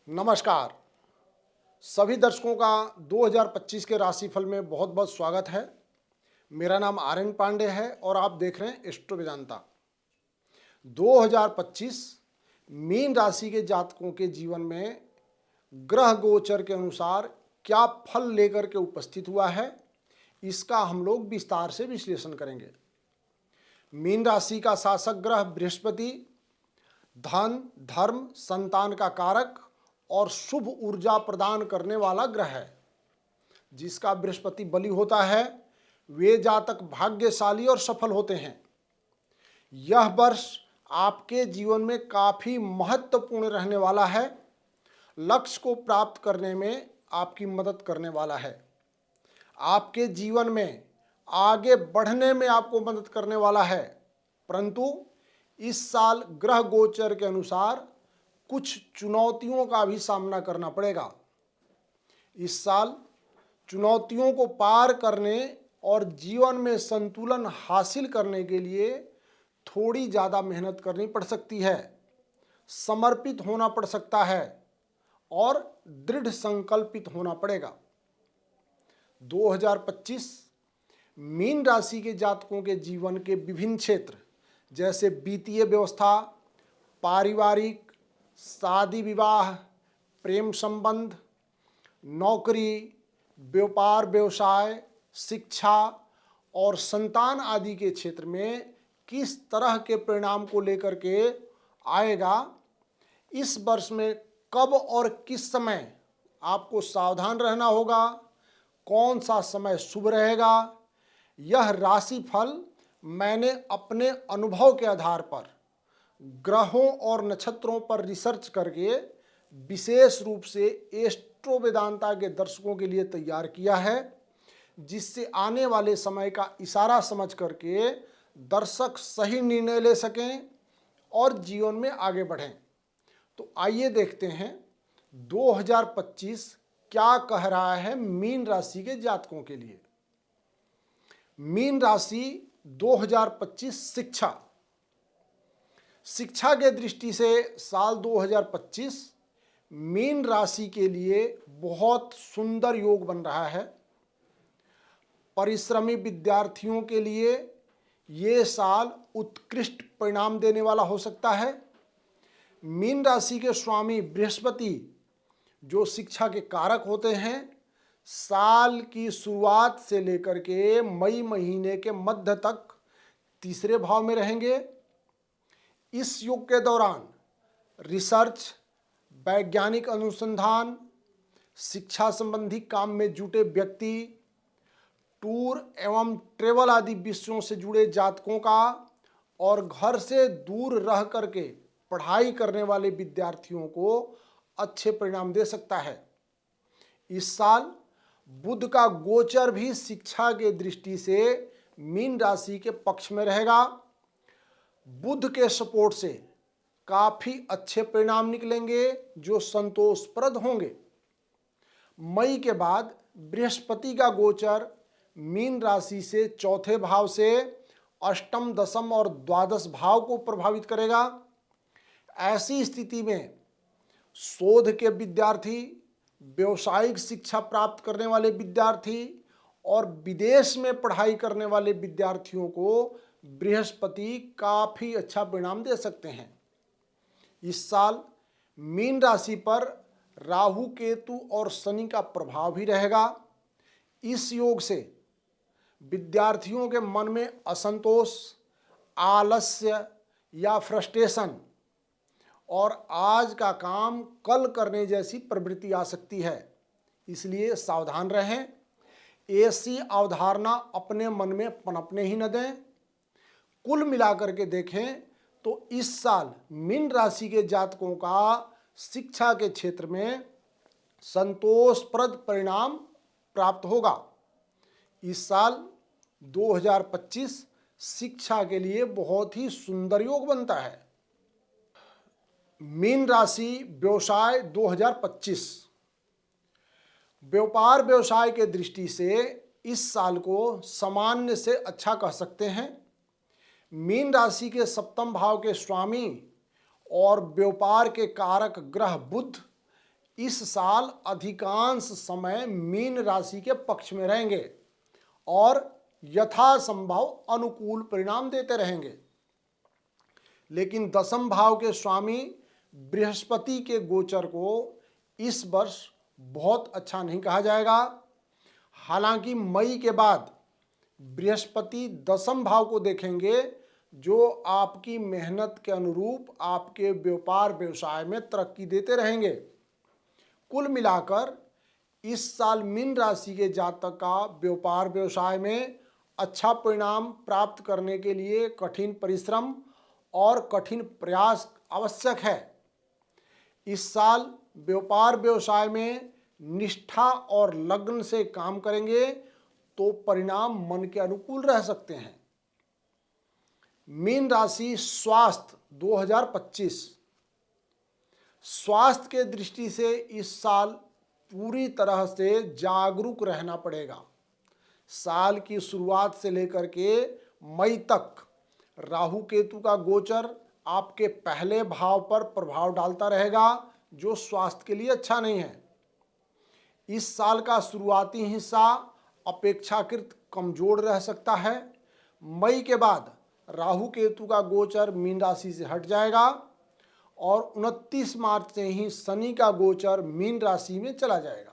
नमस्कार। सभी दर्शकों का 2025 के राशिफल में बहुत बहुत स्वागत है। मेरा नाम आर्यन पांडे है और आप देख रहे हैं एस्ट्रो वेदांता। 2025 मीन राशि के जातकों के जीवन में ग्रह गोचर के अनुसार क्या फल लेकर के उपस्थित हुआ है, इसका हम लोग विस्तार से विश्लेषण करेंगे। मीन राशि का शासक ग्रह बृहस्पति धन, धर्म, संतान का कारक और शुभ ऊर्जा प्रदान करने वाला ग्रह है। जिसका बृहस्पति बली होता है वे जातक भाग्यशाली और सफल होते हैं। यह वर्ष आपके जीवन में काफी महत्वपूर्ण रहने वाला है। लक्ष्य को प्राप्त करने में आपकी मदद करने वाला है। आपके जीवन में आगे बढ़ने में आपको मदद करने वाला है। परंतु इस साल ग्रह गोचर के अनुसार कुछ चुनौतियों का भी सामना करना पड़ेगा। इस साल चुनौतियों को पार करने और जीवन में संतुलन हासिल करने के लिए थोड़ी ज़्यादा मेहनत करनी पड़ सकती है, समर्पित होना पड़ सकता है और दृढ़ संकल्पित होना पड़ेगा। 2025 मीन राशि के जातकों के जीवन के विभिन्न क्षेत्र जैसे वित्तीय व्यवस्था, पारिवारिक, शादी विवाह, प्रेम संबंध, नौकरी, व्यापार व्यवसाय, शिक्षा और संतान आदि के क्षेत्र में किस तरह के परिणाम को लेकर के आएगा, इस वर्ष में कब और किस समय आपको सावधान रहना होगा, कौन सा समय शुभ रहेगा, यह राशिफल मैंने अपने अनुभव के आधार पर ग्रहों और नक्षत्रों पर रिसर्च करके विशेष रूप से एस्ट्रो वेदांता के दर्शकों के लिए तैयार किया है, जिससे आने वाले समय का इशारा समझ करके दर्शक सही निर्णय ले सकें और जीवन में आगे बढ़ें। तो आइए देखते हैं 2025 क्या कह रहा है मीन राशि के जातकों के लिए। मीन राशि 2025 शिक्षा के दृष्टि से साल 2025 मीन राशि के लिए बहुत सुंदर योग बन रहा है। परिश्रमी विद्यार्थियों के लिए ये साल उत्कृष्ट परिणाम देने वाला हो सकता है। मीन राशि के स्वामी बृहस्पति जो शिक्षा के कारक होते हैं, साल की शुरुआत से लेकर के मई महीने के मध्य तक तीसरे भाव में रहेंगे। इस युग के दौरान रिसर्च, वैज्ञानिक अनुसंधान, शिक्षा संबंधी काम में जुटे व्यक्ति, टूर एवं ट्रेवल आदि विषयों से जुड़े जातकों का और घर से दूर रह करके पढ़ाई करने वाले विद्यार्थियों को अच्छे परिणाम दे सकता है। इस साल बुध का गोचर भी शिक्षा के दृष्टि से मीन राशि के पक्ष में रहेगा। बुध के सपोर्ट से काफी अच्छे परिणाम निकलेंगे जो संतोषप्रद होंगे। मई के बाद बृहस्पति का गोचर मीन राशि से चौथे भाव से अष्टम, दशम और द्वादश भाव को प्रभावित करेगा। ऐसी स्थिति में शोध के विद्यार्थी, व्यावसायिक शिक्षा प्राप्त करने वाले विद्यार्थी और विदेश में पढ़ाई करने वाले विद्यार्थियों को बृहस्पति काफी अच्छा परिणाम दे सकते हैं। इस साल मीन राशि पर राहु, केतु और शनि का प्रभाव भी रहेगा। इस योग से विद्यार्थियों के मन में असंतोष, आलस्य या फ्रस्ट्रेशन और आज का काम कल करने जैसी प्रवृत्ति आ सकती है, इसलिए सावधान रहें। ऐसी अवधारणा अपने मन में पनपने ही न दें। कुल मिलाकर के देखें तो इस साल मीन राशि के जातकों का शिक्षा के क्षेत्र में संतोषप्रद परिणाम प्राप्त होगा। इस साल 2025 शिक्षा के लिए बहुत ही सुंदर योग बनता है। मीन राशि व्यवसाय 2025 व्यापार व्यवसाय के दृष्टि से इस साल को सामान्य से अच्छा कह सकते हैं। मीन राशि के सप्तम भाव के स्वामी और व्यापार के कारक ग्रह बुध इस साल अधिकांश समय मीन राशि के पक्ष में रहेंगे और यथासंभव अनुकूल परिणाम देते रहेंगे। लेकिन दसम भाव के स्वामी बृहस्पति के गोचर को इस वर्ष बहुत अच्छा नहीं कहा जाएगा। हालांकि मई के बाद बृहस्पति दसम भाव को देखेंगे, जो आपकी मेहनत के अनुरूप आपके व्यापार व्यवसाय में तरक्की देते रहेंगे। कुल मिलाकर इस साल मीन राशि के जातक का व्यापार व्यवसाय में अच्छा परिणाम प्राप्त करने के लिए कठिन परिश्रम और कठिन प्रयास आवश्यक है। इस साल व्यापार व्यवसाय में निष्ठा और लगन से काम करेंगे तो परिणाम मन के अनुकूल रह सकते हैं। मीन राशि स्वास्थ्य 2025। स्वास्थ्य के दृष्टि से इस साल पूरी तरह से जागरूक रहना पड़ेगा। साल की शुरुआत से लेकर के मई तक राहु केतु का गोचर आपके पहले भाव पर प्रभाव डालता रहेगा, जो स्वास्थ्य के लिए अच्छा नहीं है। इस साल का शुरुआती हिस्सा अपेक्षाकृत कमजोर रह सकता है। मई के बाद राहु केतु का गोचर मीन राशि से हट जाएगा और 29 मार्च से ही शनि का गोचर मीन राशि में चला जाएगा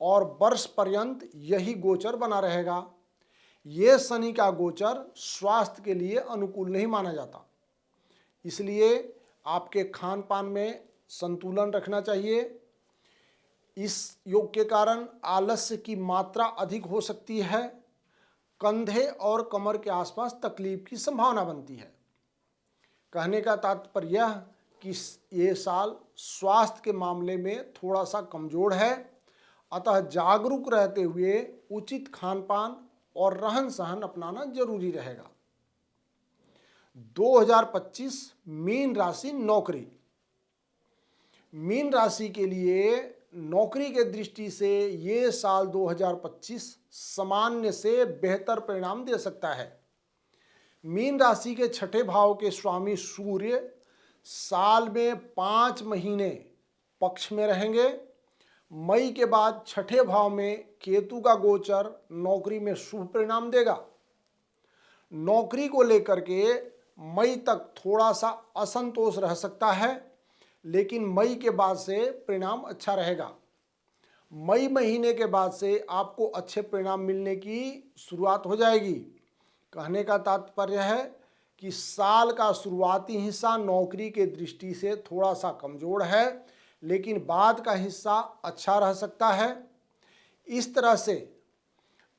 और वर्ष पर्यंत यही गोचर बना रहेगा। ये शनि का गोचर स्वास्थ्य के लिए अनुकूल नहीं माना जाता, इसलिए आपके खान पान में संतुलन रखना चाहिए। इस योग के कारण आलस्य की मात्रा अधिक हो सकती है। कंधे और कमर के आसपास तकलीफ की संभावना बनती है। कहने का तात्पर्य यह कि ये साल स्वास्थ्य के मामले में थोड़ा सा कमजोर है, अतः जागरूक रहते हुए उचित खान पान और रहन सहन अपनाना जरूरी रहेगा। 2025 मीन राशि नौकरी। मीन राशि के लिए नौकरी के दृष्टि से ये साल 2025 सामान्य से बेहतर परिणाम दे सकता है। मीन राशि के छठे भाव के स्वामी सूर्य साल में 5 महीने पक्ष में रहेंगे। मई के बाद छठे भाव में केतु का गोचर नौकरी में शुभ परिणाम देगा। नौकरी को लेकर के मई तक थोड़ा सा असंतोष रह सकता है, लेकिन मई के बाद से परिणाम अच्छा रहेगा। मई महीने के बाद से आपको अच्छे परिणाम मिलने की शुरुआत हो जाएगी। कहने का तात्पर्य है कि साल का शुरुआती हिस्सा नौकरी के दृष्टि से थोड़ा सा कमजोर है, लेकिन बाद का हिस्सा अच्छा रह सकता है। इस तरह से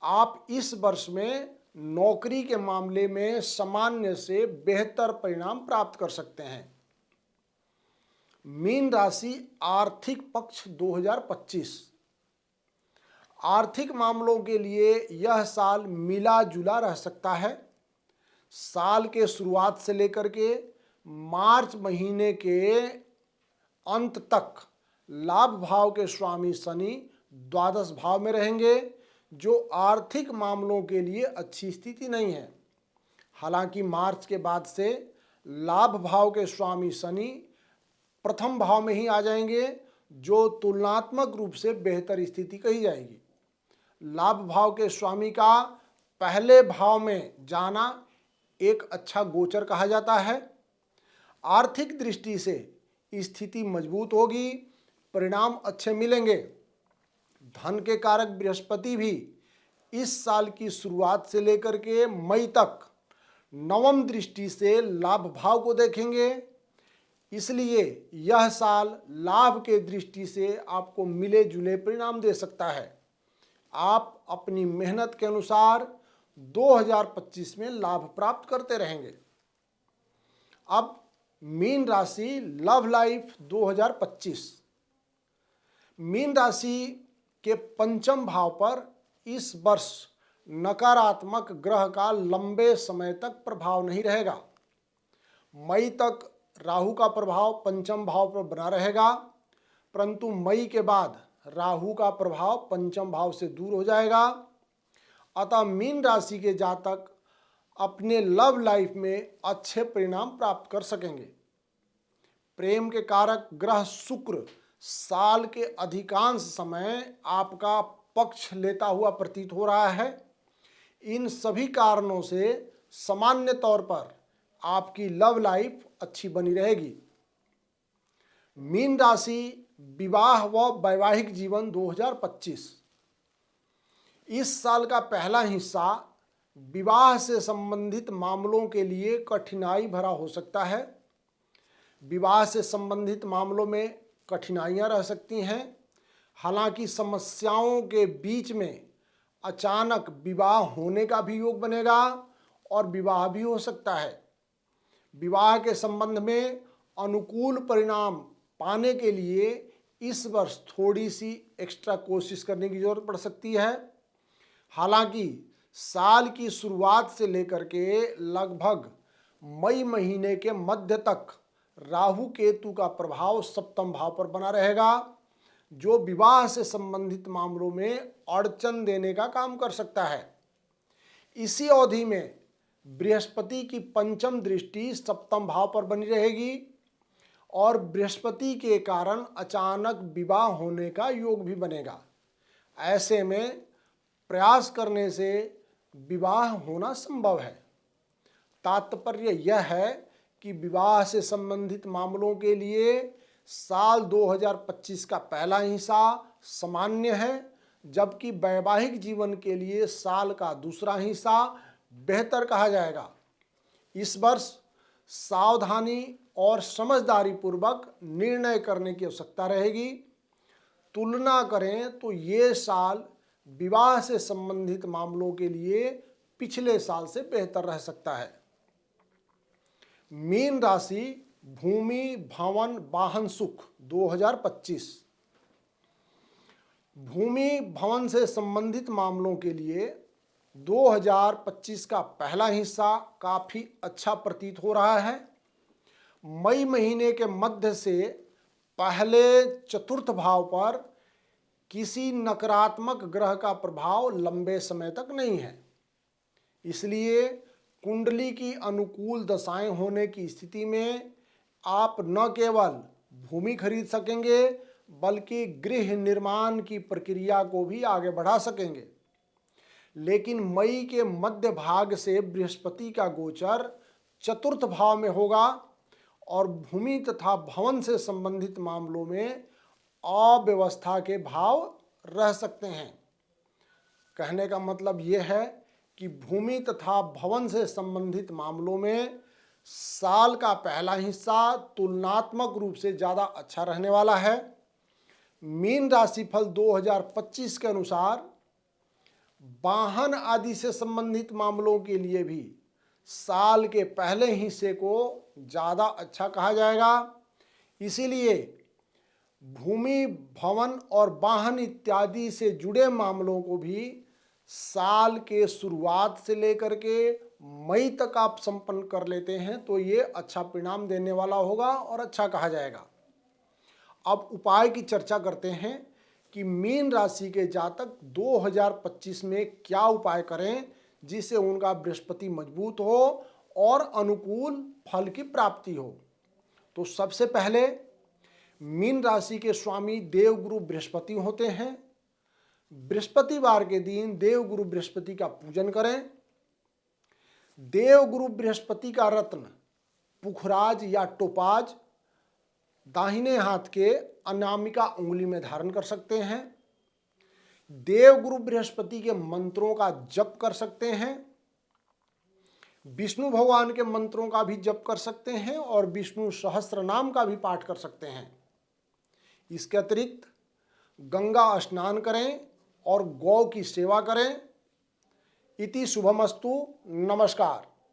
आप इस वर्ष में नौकरी के मामले में सामान्य से बेहतर परिणाम प्राप्त कर सकते हैं। मीन राशि आर्थिक पक्ष 2025। आर्थिक मामलों के लिए यह साल मिला जुला रह सकता है। साल के शुरुआत से लेकर के मार्च महीने के अंत तक लाभ भाव के स्वामी शनि द्वादश भाव में रहेंगे, जो आर्थिक मामलों के लिए अच्छी स्थिति नहीं है। हालांकि मार्च के बाद से लाभ भाव के स्वामी शनि प्रथम भाव में ही आ जाएंगे, जो तुलनात्मक रूप से बेहतर स्थिति कही जाएगी। लाभ भाव के स्वामी का पहले भाव में जाना एक अच्छा गोचर कहा जाता है। आर्थिक दृष्टि से स्थिति मजबूत होगी, परिणाम अच्छे मिलेंगे। धन के कारक बृहस्पति भी इस साल की शुरुआत से लेकर के मई तक नवम दृष्टि से लाभ भाव को देखेंगे, इसलिए यह साल लाभ के दृष्टि से आपको मिले जुले परिणाम दे सकता है। आप अपनी मेहनत के अनुसार 2025 में लाभ प्राप्त करते रहेंगे। अब मीन राशि लव लाइफ 2025। मीन राशि के पंचम भाव पर इस वर्ष नकारात्मक ग्रह का लंबे समय तक प्रभाव नहीं रहेगा। मई तक राहु का प्रभाव पंचम भाव पर बना रहेगा, परंतु मई के बाद राहु का प्रभाव पंचम भाव से दूर हो जाएगा। अतः मीन राशि के जातक अपने लव लाइफ में अच्छे परिणाम प्राप्त कर सकेंगे। प्रेम के कारक ग्रह शुक्र साल के अधिकांश समय आपका पक्ष लेता हुआ प्रतीत हो रहा है। इन सभी कारणों से सामान्य तौर पर आपकी लव लाइफ अच्छी बनी रहेगी। मीन राशि, विवाह व वैवाहिक जीवन 2025। इस साल का पहला हिस्सा विवाह से संबंधित मामलों के लिए कठिनाई भरा हो सकता है। विवाह से संबंधित मामलों में कठिनाइयां रह सकती हैं। हालांकि समस्याओं के बीच में अचानक विवाह होने का भी योग बनेगा और विवाह भी हो सकता है। विवाह के संबंध में अनुकूल परिणाम पाने के लिए इस वर्ष थोड़ी सी एक्स्ट्रा कोशिश करने की जरूरत पड़ सकती है। हालांकि साल की शुरुआत से लेकर के लगभग मई महीने के मध्य तक राहु केतु का प्रभाव सप्तम भाव पर बना रहेगा, जो विवाह से संबंधित मामलों में अड़चन देने का काम कर सकता है। इसी अवधि में बृहस्पति की पंचम दृष्टि सप्तम भाव पर बनी रहेगी और बृहस्पति के कारण अचानक विवाह होने का योग भी बनेगा। ऐसे में प्रयास करने से विवाह होना संभव है। तात्पर्य यह है कि विवाह से संबंधित मामलों के लिए साल 2025 का पहला हिस्सा सामान्य है, जबकि वैवाहिक जीवन के लिए साल का दूसरा हिस्सा बेहतर कहा जाएगा। इस वर्ष सावधानी और समझदारी पूर्वक निर्णय करने की आवश्यकता रहेगी। तुलना करें तो ये साल विवाह से संबंधित मामलों के लिए पिछले साल से बेहतर रह सकता है। मीन राशि, भूमि भवन वाहन सुख 2025। भूमि भवन से संबंधित मामलों के लिए 2025 का पहला हिस्सा काफी अच्छा प्रतीत हो रहा है। मई महीने के मध्य से पहले चतुर्थ भाव पर किसी नकारात्मक ग्रह का प्रभाव लंबे समय तक नहीं है, इसलिए कुंडली की अनुकूल दशाएं होने की स्थिति में आप न केवल भूमि खरीद सकेंगे बल्कि गृह निर्माण की प्रक्रिया को भी आगे बढ़ा सकेंगे। लेकिन मई के मध्य भाग से बृहस्पति का गोचर चतुर्थ भाव में होगा और भूमि तथा भवन से संबंधित मामलों में अव्यवस्था के भाव रह सकते हैं। कहने का मतलब यह है कि भूमि तथा भवन से संबंधित मामलों में साल का पहला हिस्सा तुलनात्मक रूप से ज़्यादा अच्छा रहने वाला है। मीन राशिफल 2025 के अनुसार वाहन आदि से संबंधित मामलों के लिए भी साल के पहले हिस्से को ज़्यादा अच्छा कहा जाएगा। इसीलिए भूमि भवन और वाहन इत्यादि से जुड़े मामलों को भी साल के शुरुआत से लेकर के मई तक आप संपन्न कर लेते हैं तो ये अच्छा परिणाम देने वाला होगा और अच्छा कहा जाएगा। अब उपाय की चर्चा करते हैं कि मीन राशि के जातक 2025 में क्या उपाय करें जिससे उनका बृहस्पति मजबूत हो और अनुकूल फल की प्राप्ति हो। तो सबसे पहले मीन राशि के स्वामी देवगुरु बृहस्पति होते हैं। बृहस्पतिवार के दिन देवगुरु बृहस्पति का पूजन करें। देवगुरु बृहस्पति का रत्न पुखराज या टोपाज दाहिने हाथ के अनामिका उंगली में धारण कर सकते हैं। देवगुरु बृहस्पति के मंत्रों का जप कर सकते हैं। विष्णु भगवान के मंत्रों का भी जप कर सकते हैं और विष्णु सहस्त्र नाम का भी पाठ कर सकते हैं। इसके अतिरिक्त गंगा स्नान करें और गौ की सेवा करें। इति शुभमस्तु। नमस्कार।